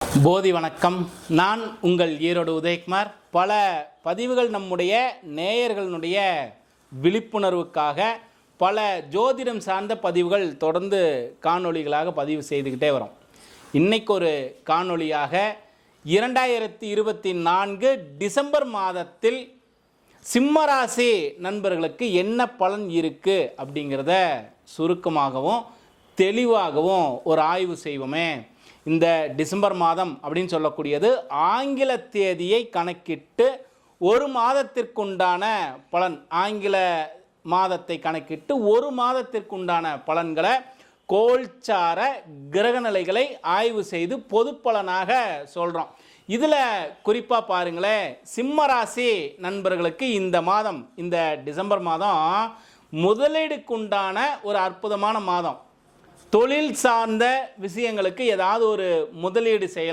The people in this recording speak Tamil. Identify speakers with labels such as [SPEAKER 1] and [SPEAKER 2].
[SPEAKER 1] போதி வணக்கம். நான் உங்கள் ஈரோடு உதயகுமார். பல பதிவுகள் நம்முடைய நேயர்களுடைய விழிப்புணர்வுக்காக பல ஜோதிடம் சார்ந்த பதிவுகள் தொடர்ந்து காணொளிகளாக பதிவு செய்துக்கிட்டே வரோம். இன்றைக்கு ஒரு காணொளியாக 2024 டிசம்பர் மாதத்தில் சிம்மராசி நண்பர்களுக்கு என்ன பலன் இருக்குது அப்படிங்கிறத சுருக்கமாகவும் தெளிவாகவும் ஒரு ஆய்வு செய்வோமே. இந்த டிசம்பர் மாதம் அப்படின்னு சொல்லக்கூடியது ஆங்கில தேதியை கணக்கிட்டு ஒரு மாதத்திற்குண்டான பலன், ஆங்கில மாதத்தை கணக்கிட்டு ஒரு மாதத்திற்குண்டான பலன்களை கோல்சார கிரகநிலைகளை ஆய்வு செய்து பொது பலனாக சொல்கிறோம். இதில் குறிப்பாக பாருங்களேன், சிம்மராசி நண்பர்களுக்கு இந்த மாதம், இந்த டிசம்பர் மாதம் முதலீடுக்குண்டான ஒரு அற்புதமான மாதம். தொழில் சார்ந்த விஷயங்களுக்கு ஏதாவது ஒரு முதலீடு செய்யலாம்.